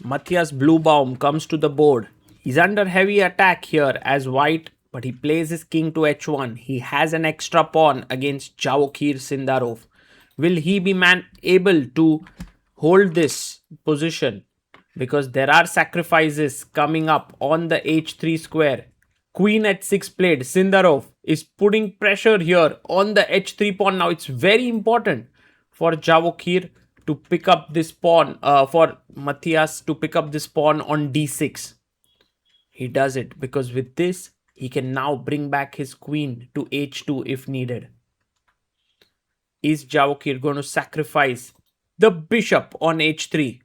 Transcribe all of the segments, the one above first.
Matthias Bluebaum comes to the board. He's under heavy attack here as white, but he plays his king to h1. He has an extra pawn against Javokhir Sindarov. Will he be able to hold this position? Because there are sacrifices coming up on the h3 square. Queen h6 played. Sindarov is putting pressure here on the h3 pawn. Now it's very important for Javokhir to pick up this pawn, for Matthias to pick up this pawn on d6. He does it because with this, he can now bring back his queen to h2 if needed. Is Javokhir going to sacrifice the bishop on h3?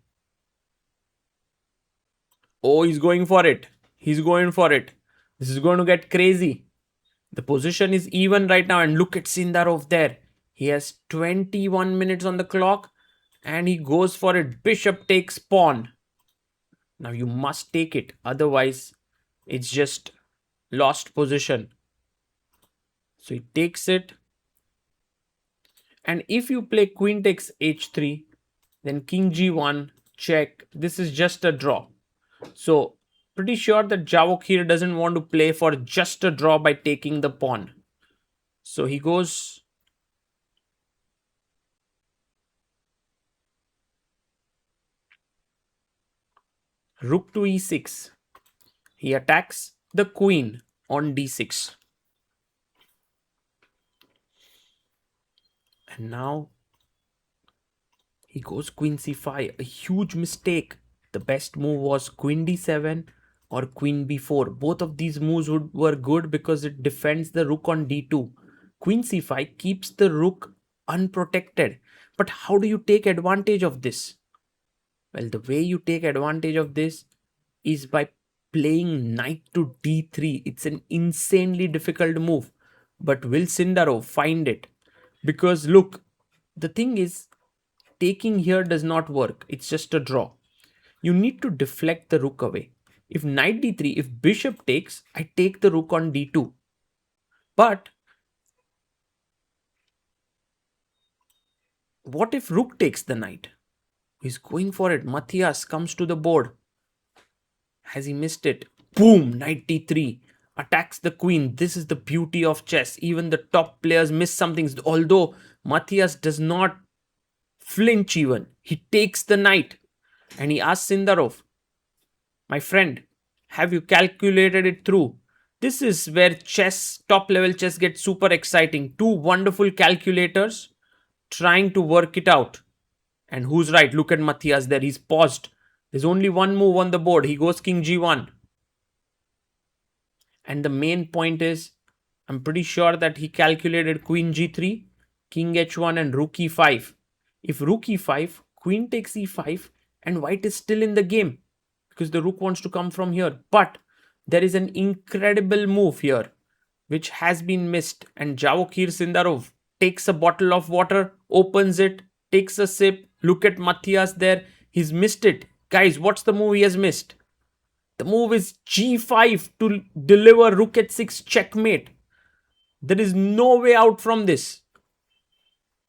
Oh, he's going for it. He's going for it. This is going to get crazy. The position is even right now, and look at Sindarov there. He has 21 minutes on the clock and he goes for it. Bishop takes pawn. Now you must take it, otherwise it's just lost position. So he takes it. And if you play queen takes h3, then king g1, check. This is just a draw. So pretty sure that Javokhir doesn't want to play for just a draw by taking the pawn. So he goes rook to e6. He attacks the queen on d6. And now he goes queen c5. A huge mistake. The best move was queen d7 or queen b4. Both of these moves were good because it defends the rook on d2. Queen c5 keeps the rook unprotected. But how do you take advantage of this? Well, the way you take advantage of this is by playing knight to d3. It's an insanely difficult move. But will Sindarov find it? Because look, the thing is, taking here does not work. It's just a draw. You need to deflect the rook away. If knight d3, if bishop takes, I take the rook on d2. But what if rook takes the knight? He's going for it. Matthias comes to the board. Has he missed it? Boom! Knight d3. Attacks the queen. This is the beauty of chess. Even the top players miss something. Although Matthias does not flinch even. He takes the knight. And he asks Sindarov, my friend, have you calculated it through? This is where chess, top level chess gets super exciting. Two wonderful calculators trying to work it out. And who's right? Look at Matthias there. He's paused. There's only one move on the board. He goes king g1. And the main point is, I'm pretty sure that he calculated queen g3, king h1 and rook e5. If rook e5, queen takes e5 and white is still in the game because the rook wants to come from here. But there is an incredible move here which has been missed, and Javokhir Sindarov takes a bottle of water, opens it, takes a sip. Look at Matthias there. He's missed it. Guys, what's the move he has missed? The move is g5 to deliver rook h6 checkmate. There is no way out from this.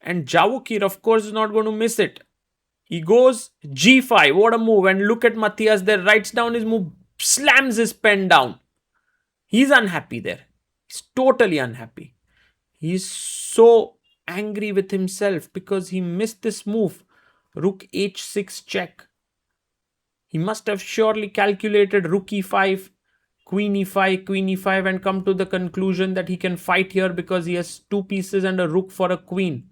And Javokhir, of course, is not going to miss it. He goes g5. What a move. And look at Matthias there. Writes down his move. Slams his pen down. He's unhappy there. He's totally unhappy. He's so angry with himself because he missed this move. Rook h6 check. He must have surely calculated rook e5, queen e5 and come to the conclusion that he can fight here because he has two pieces and a rook for a queen.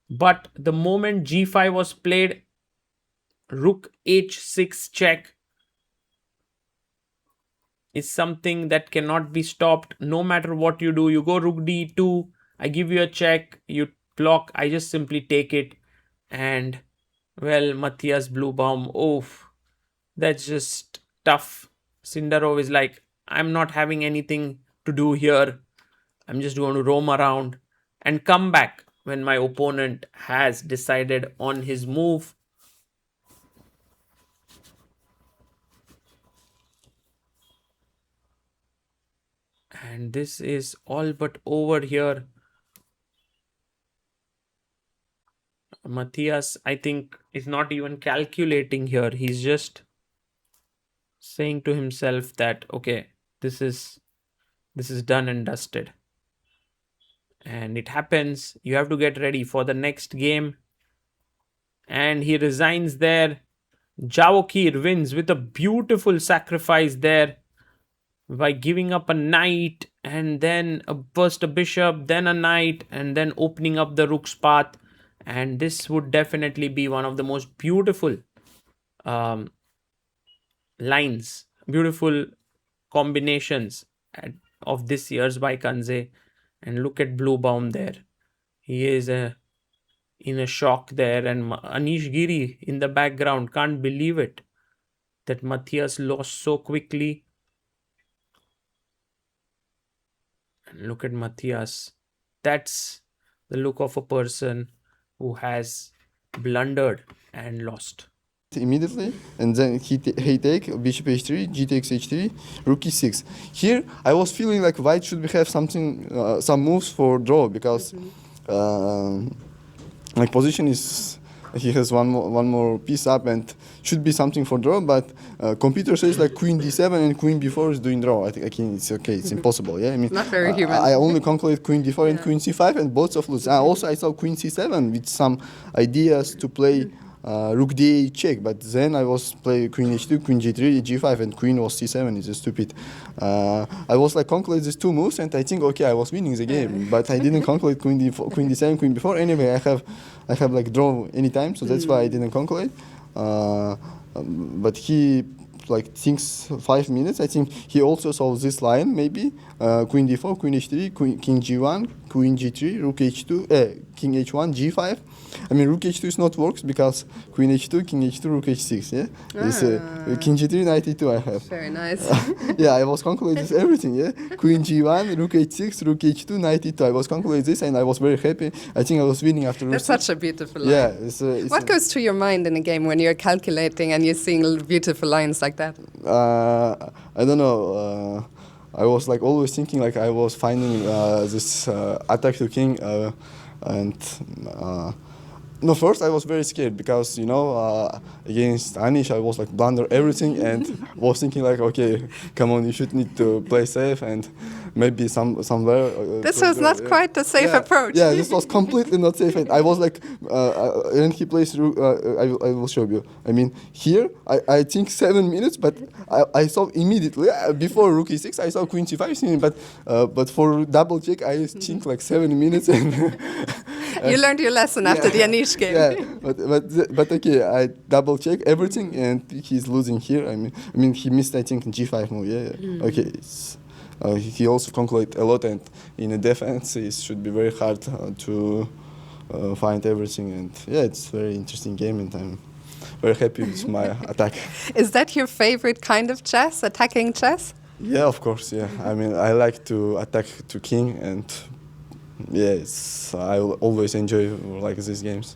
But the moment g5 was played, rook h6 check is something that cannot be stopped no matter what you do. You go rook d2, I give you a check, you block, I just simply take it. And well, Matthias Bluebaum, oh, that's just tough. Sindarov is like, I'm not having anything to do here. I'm just going to roam around and come back when my opponent has decided on his move. And this is all but over here. Matthias, I think, is not even calculating here. He's just saying to himself that, okay, this is done and dusted. And it happens. You have to get ready for the next game. And he resigns there. Javokhir wins with a beautiful sacrifice there by giving up a knight and then first a bishop, then a knight, and then opening up the rook's path. And this would definitely be one of the most beautiful um, lines, beautiful combinations of this year's by Kanze. And look at Bluebaum there. He is in a shock there, and Anish Giri in the background can't believe it that Matthias lost so quickly. And look at Matthias. That's the look of a person who has blundered and lost. Immediately, and then he take bishop h3, g takes h3, rook e6. Here I was feeling like white should have something, some moves for draw, because like position is, he has one more piece up and should be something for draw, but computer says like queen d7 and queen b4 is doing draw. I think it's okay, it's impossible. Yeah, I mean, not very human. I only calculate queen d4 and queen c5, and both of lose. Also I saw queen c7 with some ideas to play rook d8 check, but then I was play queen h2, queen g3, g5, and queen was c7. It's stupid. I was like calculate these two moves, and I think okay, I was winning the game, but I didn't calculate queen d4, queen d7, queen b4. Anyway, I have like draw anytime, so that's why I didn't calculate. But he like thinks 5 minutes. I think he also saw this line maybe queen d4, queen h3, king g1, queen g3, rook h2, king h1, g5. I mean, rook h2 is not works because queen h2, king h2, rook h6. Yeah, it's king g3, knight e2. I have. Very nice. Yeah, I was calculating everything. Yeah, queen g1, rook h6, rook h2, knight e2. I was calculating this, and I was very happy. I think I was winning after. That's such a beautiful line. Yeah. What goes through your mind in a game when you're calculating and you're seeing beautiful lines like that? I don't know. I was like always thinking like I was finding this attack to king and. No, first I was very scared because, you know, against Anish I was like blunder everything and was thinking like, okay, come on, you should need to play safe and maybe somewhere. This was not quite a safe approach. Yeah, this was completely not safe. And I was like, and he plays through, I will show you. I mean, here, I think 7 minutes, but I saw immediately, before rook e6, I saw queen c5, but for double check, I think like 7 minutes. And you learned your lesson after the Anish game. Yeah, but okay, I double check everything, and he's losing here. I mean, he missed, I think, g5 move. Yeah. Okay. He also calculated a lot, and in a defense, it should be very hard to find everything. And yeah, it's a very interesting game, and I'm very happy with my attack. Is that your favorite kind of chess, attacking chess? Yeah, of course. Yeah, I mean, I like to attack to king, and yes, I always enjoy like these games.